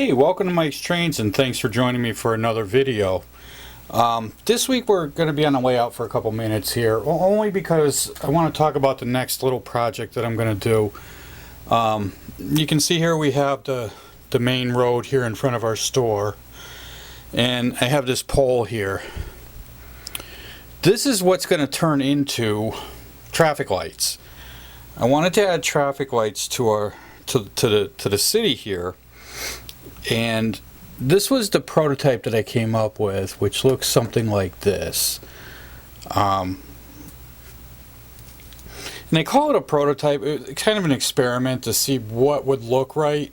Hey, welcome to Mike's Trains and thanks for joining me for another video. This week we're going to be on the layout for a couple minutes here, only because I want to talk about the next little project that I'm going to do. You can see here we have the main road here in front of our store, and I have this pole here. This is what's going to turn into traffic lights. I wanted to add traffic lights to the city here. And this was the prototype that I came up with, which looks something like this. And I call it a prototype. It's kind of an experiment to see what would look right.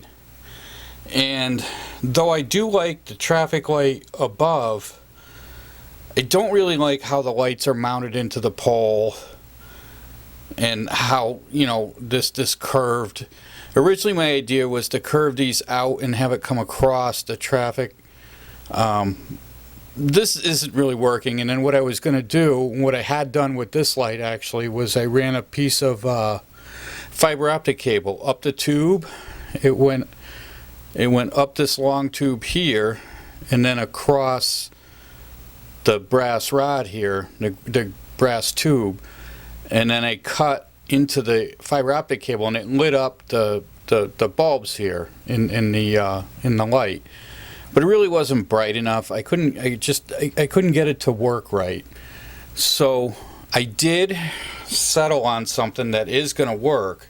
And though I do like the traffic light above, I don't really like how the lights are mounted into the pole and how, this curved. Originally my idea was to curve these out and have it come across the traffic. This isn't really working, and then what I was going to do, what I had done with this light actually, was I ran a piece of fiber optic cable up the tube. It went up this long tube here and then across the brass rod here, the brass tube, and then I cut into the fiber optic cable and it lit up the bulbs here in the light, but it really wasn't bright enough. I couldn't get it to work right. So I did settle on something that is going to work,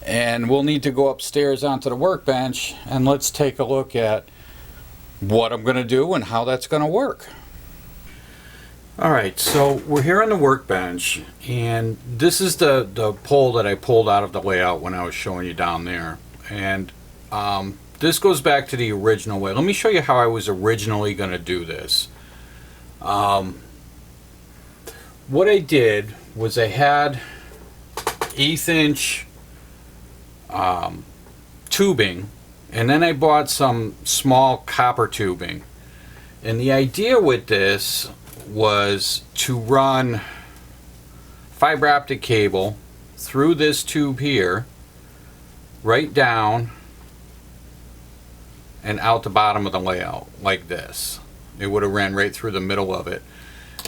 and we'll need to go upstairs onto the workbench and let's take a look at what I'm going to do and how that's going to work. Alright, so we're here on the workbench, and this is the pole that I pulled out of the layout when I was showing you down there. And this goes back to the original way. Let me show you how I was originally going to do this. What I did was I had 1/8 inch tubing, and then I bought some small copper tubing. And the idea with this was to run fiber optic cable through this tube here, right down and out the bottom of the layout like this. It would have ran right through the middle of it.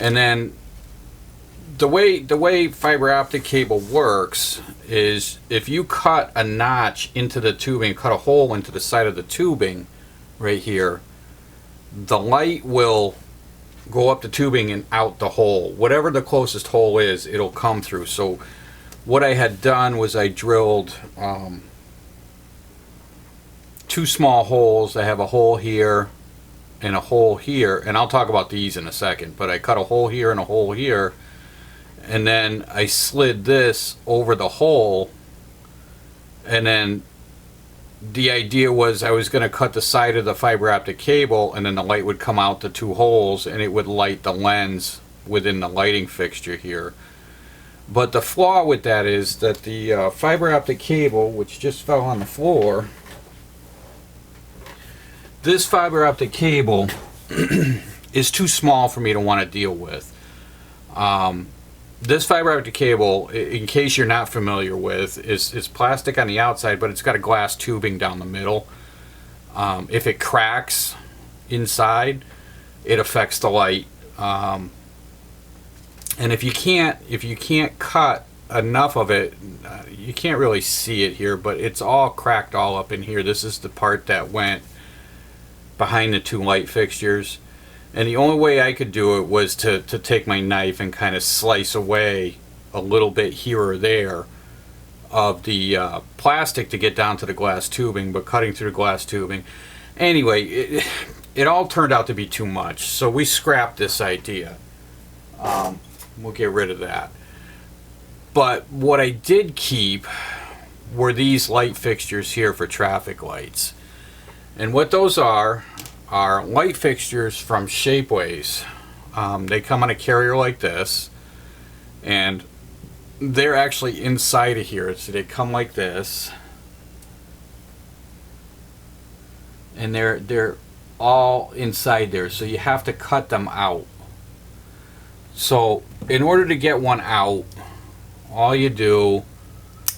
And then the way fiber optic cable works is if you cut a notch into the tubing, cut a hole into the side of the tubing right here, the light will go up the tubing and out the hole. Whatever the closest hole is, it'll come through. So what I had done was I drilled 2 small holes. I have a hole here and a hole here, and I'll talk about these in a second, but I cut a hole here and a hole here, and then I slid this over the hole, and then the idea was I was going to cut the side of the fiber optic cable, and then the light would come out the 2 holes and it would light the lens within the lighting fixture here. But the flaw with that is that the fiber optic cable, which just fell on the floor, this fiber optic cable is too small for me to want to deal with. This fiber optic cable, in case you're not familiar with, is plastic on the outside, but it's got a glass tubing down the middle. If it cracks inside, it affects the light. And if you can't cut enough of it, you can't really see it here, but it's all cracked all up in here. This is the part that went behind the 2 light fixtures. And the only way I could do it was to take my knife and kind of slice away a little bit here or there of the plastic to get down to the glass tubing, but cutting through the glass tubing. Anyway, it all turned out to be too much, so we scrapped this idea. We'll get rid of that. But what I did keep were these light fixtures here for traffic lights. And what those are light fixtures from Shapeways. They come on a carrier like this, and they're actually inside of here. So they come like this, and they're all inside there, so you have to cut them out. So in order to get one out, all you do,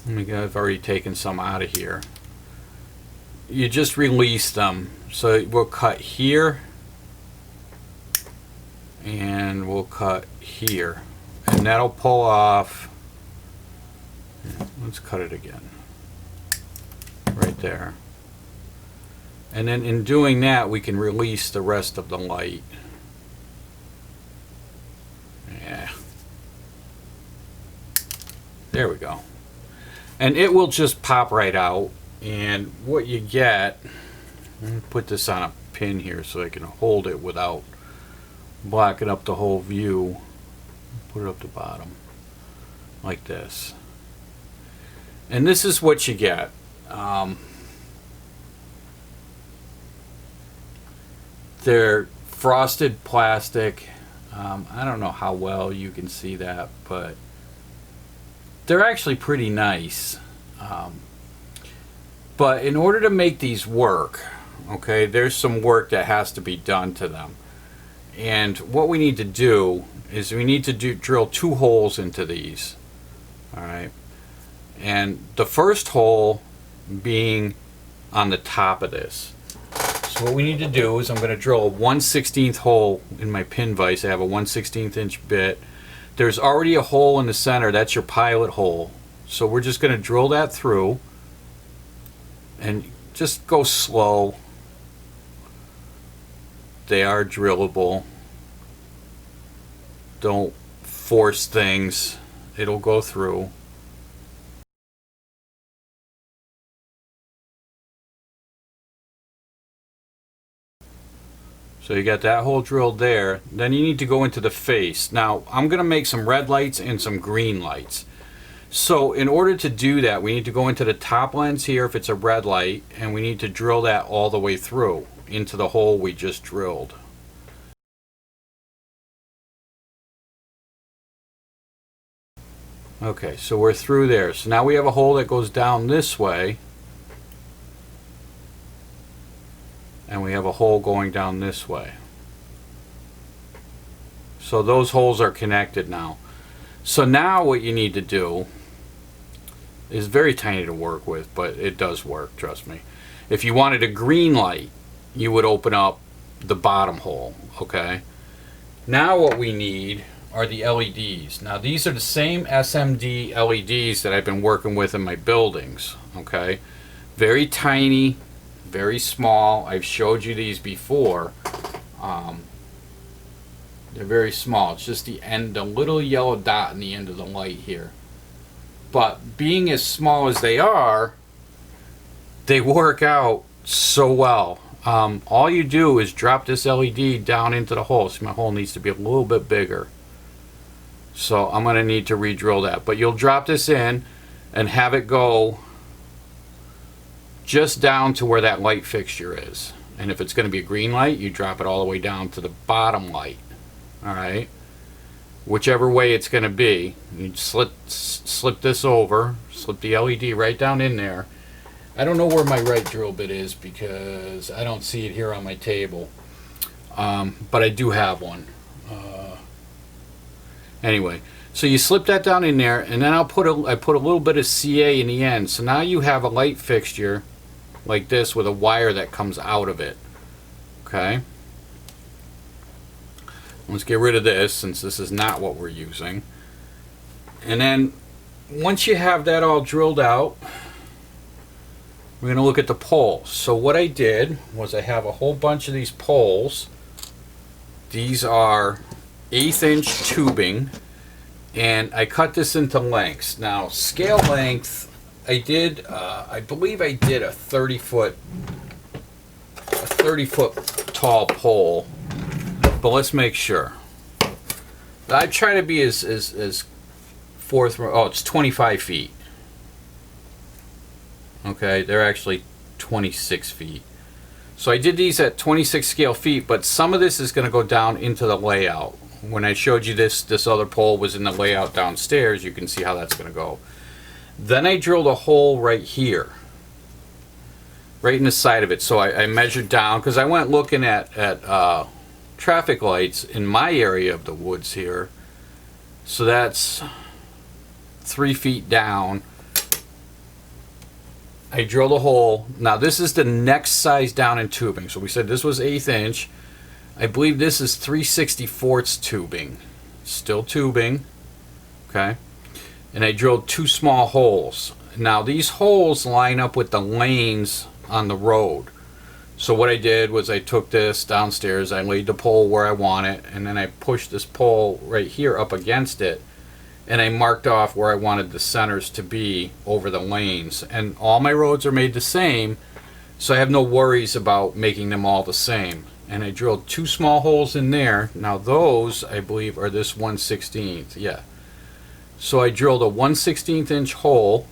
I've already taken some out of here. you just release them. So we'll cut here and we'll cut here, and that'll pull off. Let's cut it again right there, and then in doing that we can release the rest of the light. Yeah, there we go, and it will just pop right out. And what you get, let me put this on a pin here so I can hold it without blocking up the whole view. Put it up the bottom like this, and this is what you get. They're frosted plastic. I don't know how well you can see that, but they're actually pretty nice. But in order to make these work, okay, there's some work that has to be done to them. And what we need to do is we need to drill 2 holes into these. Alright. And the first hole being on the top of this. So what we need to do is I'm going to drill a 1/16 hole in my pin vise. I have a 1/16 inch bit. There's already a hole in the center. That's your pilot hole. So we're just going to drill that through. And just go slow. They are drillable. Don't force things. It'll go through. So you got that hole drilled there. Then you need to go into the face. Now I'm going to make some red lights and some green lights. So in order to do that, we need to go into the top lens here if it's a red light, and we need to drill that all the way through into the hole we just drilled. Okay, so we're through there. So now we have a hole that goes down this way, and we have a hole going down this way. So those holes are connected now. So now what you need to do is very tiny to work with, but it does work, trust me. If you wanted a green light, you would open up the bottom hole, okay? Now what we need are the LEDs. Now these are the same SMD LEDs that I've been working with in my buildings, okay? Very tiny, very small. I've showed you these before. They're very small. It's just the end, the little yellow dot in the end of the light here. But being as small as they are, they work out so well. All you do is drop this LED down into the hole. See, my hole needs to be a little bit bigger. So I'm going to need to re-drill that. But you'll drop this in and have it go just down to where that light fixture is. And if it's going to be a green light, you drop it all the way down to the bottom light. Alright? Whichever way it's going to be. You slip this over, slip the LED right down in there. I don't know where my right drill bit is because I don't see it here on my table. But I do have one. Anyway, so you slip that down in there, and then I put a little bit of CA in the end. So now you have a light fixture like this with a wire that comes out of it. Okay? Let's get rid of this since this is not what we're using. And then once you have that all drilled out, we're going to look at the poles. So what I did was I have a whole bunch of these poles. These are 1/8 inch tubing, and I cut this into lengths. Now scale length, I did I believe I did a 30 foot tall pole, but let's make sure. I try to be as it's 25 feet. Okay, they're actually 26 feet. So I did these at 26 scale feet, but some of this is going to go down into the layout. When I showed you this other pole was in the layout downstairs, you can see how that's going to go. Then I drilled a hole right here, right in the side of it. So I measured down, because I went looking at traffic lights in my area of the woods here. So that's 3 feet down. I drilled a hole. Now this is the next size down in tubing. So we said this was 1/8 inch. I believe this is 3/64 tubing. Still tubing. Okay. And I drilled 2 small holes. Now these holes line up with the lanes on the road. So what I did was I took this downstairs, I laid the pole where I want it, and then I pushed this pole right here up against it, and I marked off where I wanted the centers to be over the lanes. And all my roads are made the same, so I have no worries about making them all the same. And I drilled 2 small holes in there. Now those, I believe, are this 1/16. Yeah. So I drilled a 1/16 inch hole,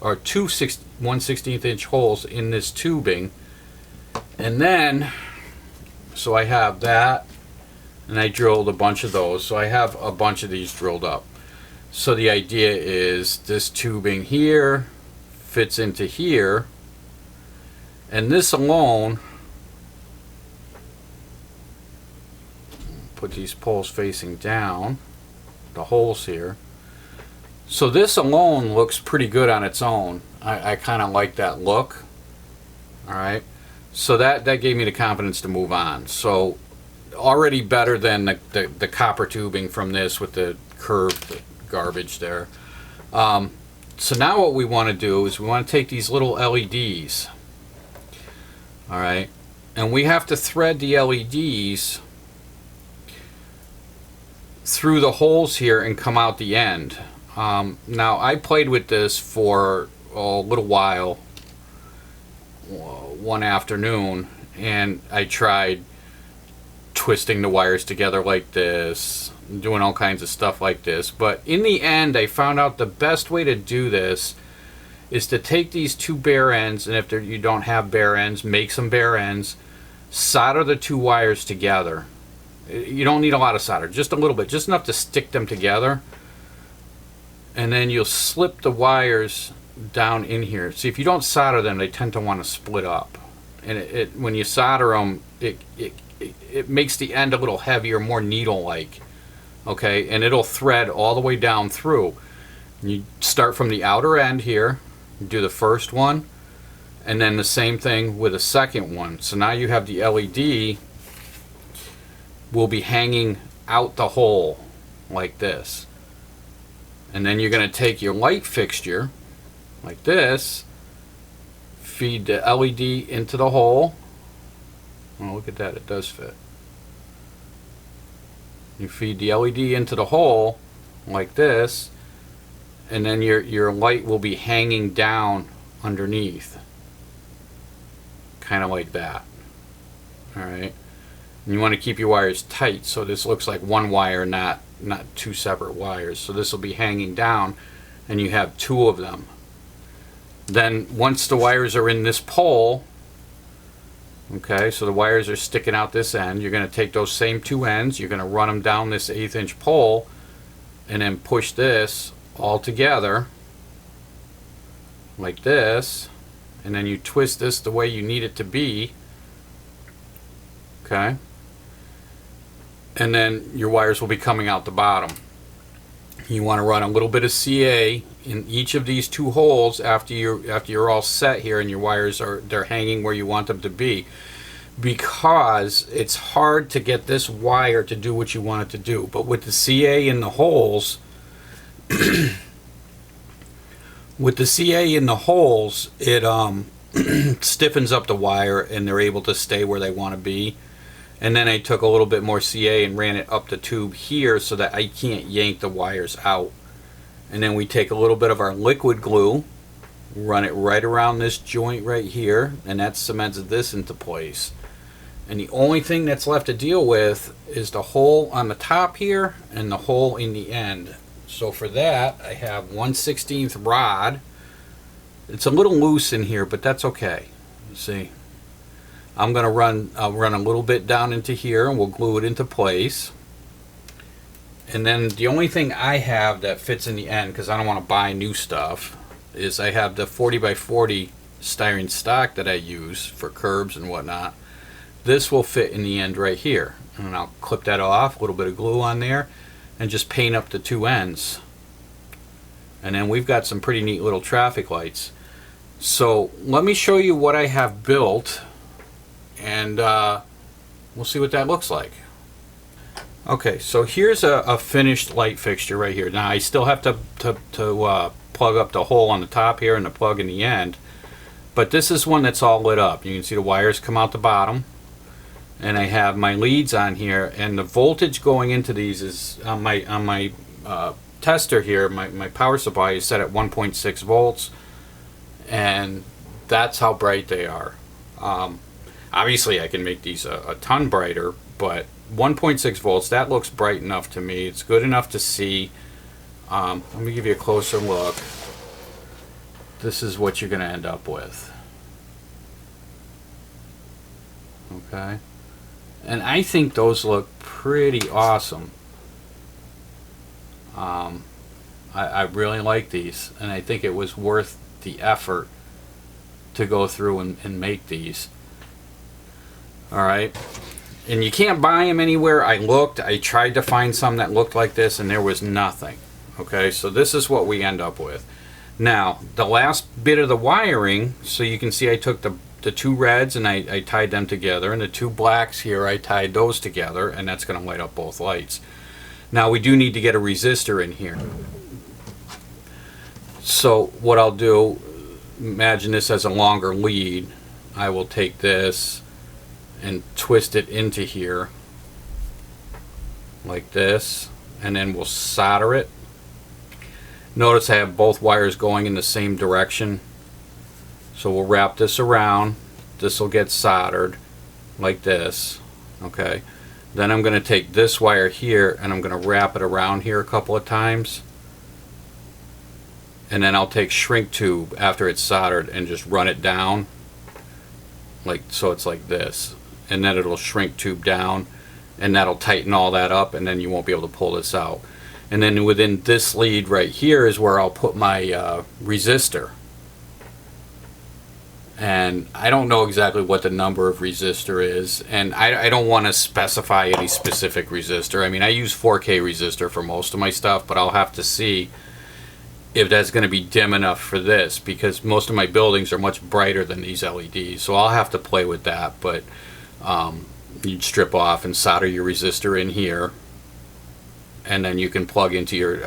or 1/16 inch holes in this tubing. And then, so I have that, and I drilled a bunch of those. So I have a bunch of these drilled up. So the idea is this tubing here fits into here, and this alone, put these poles facing down, the holes here. So this alone looks pretty good on its own. I kind of like that look. Alright, so that gave me the confidence to move on. So already better than the copper tubing from this with the curved garbage there. So now what we want to do is we want to take these little LEDs. Alright, and we have to thread the LEDs through the holes here and come out the end. Now I played with this for a little while one afternoon, and I tried twisting the wires together like this, doing all kinds of stuff like this, but in the end I found out the best way to do this is to take these 2 bare ends, and if you don't have bare ends, make some bare ends, solder the 2 wires together. You don't need a lot of solder, just a little bit, just enough to stick them together. And then you'll slip the wires down in here. See, if you don't solder them, they tend to want to split up. And when you solder them, it makes the end a little heavier, more needle-like. Okay, and it'll thread all the way down through. You start from the outer end here, do the first one, and then the same thing with the second one. So now you have the LED will be hanging out the hole like this. And then you're going to take your light fixture like this, feed the LED into the hole. Oh, look at that, it does fit. You feed the LED into the hole like this, and then your light will be hanging down underneath, kind of like that. Alright, and you want to keep your wires tight so this looks like one wire, not 2 separate wires. So this will be hanging down, and you have 2 of them. Then once the wires are in this pole, okay, so the wires are sticking out this end, you're going to take those same 2 ends, you're going to run them down this 1/8 inch pole, and then push this all together like this, and then you twist this the way you need it to be. Okay, and then your wires will be coming out the bottom. You want to run a little bit of CA in each of these 2 holes after you're all set here and your wires they're hanging where you want them to be, because it's hard to get this wire to do what you want it to do. But with the CA in the holes with the CA in the holes, it stiffens up the wire and they're able to stay where they want to be. And then I took a little bit more CA and ran it up the tube here so that I can't yank the wires out. And then we take a little bit of our liquid glue, run it right around this joint right here, and that cements this into place. And the only thing that's left to deal with is the hole on the top here and the hole in the end. So for that, I have 1/16 rod. It's a little loose in here, but that's okay. You see, I'll run a little bit down into here, and we'll glue it into place. And then the only thing I have that fits in the end, because I don't want to buy new stuff, is I have the 40x40 styrene stock that I use for curbs and whatnot. This will fit in the end right here, and I'll clip that off, a little bit of glue on there, and just paint up the 2 ends. And then we've got some pretty neat little traffic lights. So let me show you what I have built, and we'll see what that looks like. Okay, so here's a finished light fixture right here. Now I still have to plug up the hole on the top here and the plug in the end, but this is one that's all lit up. You can see the wires come out the bottom, and I have my leads on here, and the voltage going into these is on my tester here. My power supply is set at 1.6 volts, and that's how bright they are. Obviously I can make these a ton brighter, but 1.6 volts, that looks bright enough to me. It's good enough to see. Let me give you a closer look. This is what you're going to end up with. Okay. And I think those look pretty awesome. I really like these, and I think it was worth the effort to go through and make these. Alright. And you can't buy them anywhere. I looked, I tried to find some that looked like this, and there was nothing. Okay, so this is what we end up with. Now, the last bit of the wiring, so you can see I took the two reds and I tied them together, and the two blacks here, I tied those together, and that's going to light up both lights. Now, we do need to get a resistor in here. So what I'll do, imagine this as a longer lead. I will take this and twist it into here like this, and then we'll solder it. Notice I have both wires going in the same direction, so we'll wrap this around. This will get soldered like this. Okay, then I'm going to take this wire here and I'm going to wrap it around here a couple of times, and then I'll take shrink tube after it's soldered and just run it down like so. It's like this, and then it'll shrink tube down, and that'll tighten all that up, and then you won't be able to pull this out. And then within this lead right here is where I'll put my resistor. And I don't know exactly what the number of resistor is, and I don't want to specify any specific resistor. I mean, I use 4K resistor for most of my stuff, but I'll have to see if that's going to be dim enough for this, because most of my buildings are much brighter than these LEDs, so I'll have to play with that. But you'd strip off and solder your resistor in here, and then you can plug into your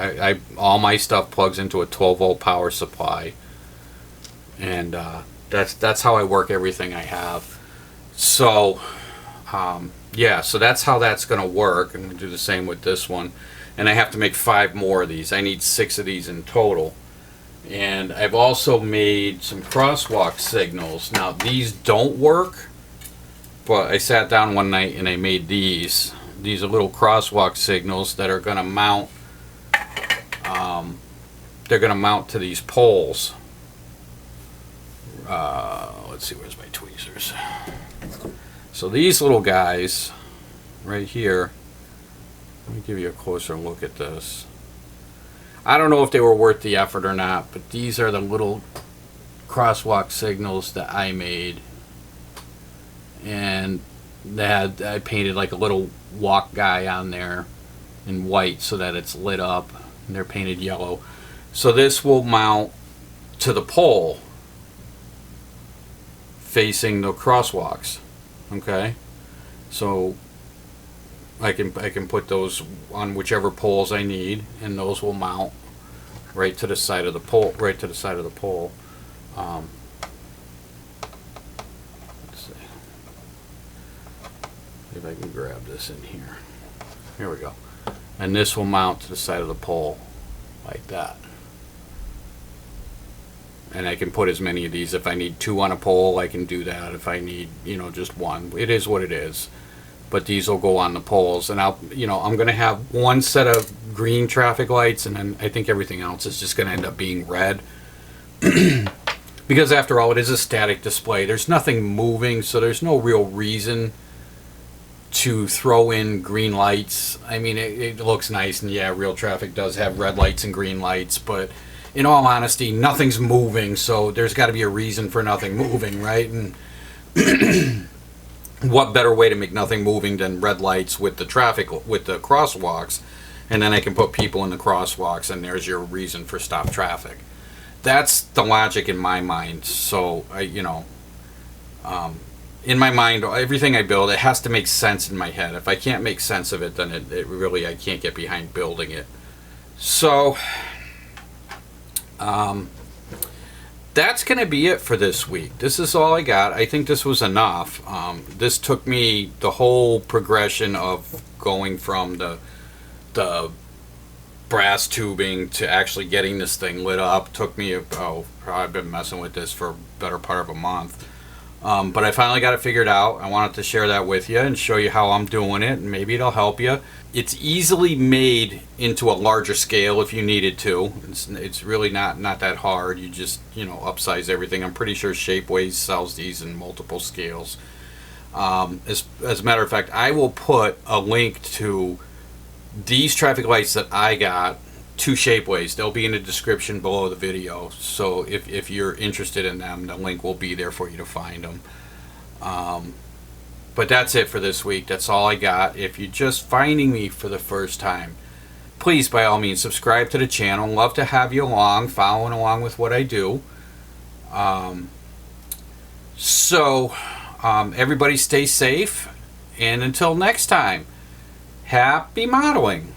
all my stuff plugs into a 12-volt power supply, and that's how I work everything I have. So yeah, so that's how that's going to work, and we do the same with this one. And I have to make 5 more of these. I need 6 of these in total. And I've also made some crosswalk signals. Now these don't work, but I sat down one night and I made these. These are little crosswalk signals that are going to mount. They're going to mount to these poles. Let's see, where's my tweezers? So these little guys right here. Let me give you a closer look at this. I don't know if they were worth the effort or not, but these are the little crosswalk signals that I made. And I painted like a little walk guy on there in white so that it's lit up, and they're painted yellow. So this will mount to the pole facing the crosswalks. Okay, so I can put those on whichever poles I need, and those will mount right to the side of the pole. Right to the side of the pole. Let's see if I can grab this in here. Here we go. And this will mount to the side of the pole like that. And I can put as many of these. If I need 2 on a pole, I can do that. If I need, just 1, it is what it is. But these will go on the poles, and I'm going to have 1 set of green traffic lights, and then I think everything else is just going to end up being red. Because after all, it is a static display. There's nothing moving, so there's no real reason to throw in green lights. I mean, it looks nice, and yeah, real traffic does have red lights and green lights, but in all honesty, nothing's moving, so there's got to be a reason for nothing moving, right? And what better way to make nothing moving than red lights with the traffic, with the crosswalks, and then I can put people in the crosswalks, and there's your reason for stop traffic. that's the logic in my mind. So in my mind, everything I build, it has to make sense in my head. If I can't make sense of it, then it really, I can't get behind building it. So that's going to be it for this week. This is all I got. I think this was enough. This took me the whole progression of going from the brass tubing to actually getting this thing lit up. Took me, I've been messing with this for a better part of a month. But I finally got it figured out. I wanted to share that with you and show you how I'm doing it, and maybe it'll help you. It's easily made into a larger scale if you needed to. It's really not that hard. You just, upsize everything. I'm pretty sure Shapeways sells these in multiple scales. As a matter of fact, I will put a link to these traffic lights that I got to Shapeways. They'll be in the description below the video. So if you're interested in them, the link will be there for you to find them. But that's it for this week. That's all I got. If you're just finding me for the first time, please, by all means, subscribe to the channel. Love to have you along, following along with what I do. Everybody stay safe. And until next time, happy modeling.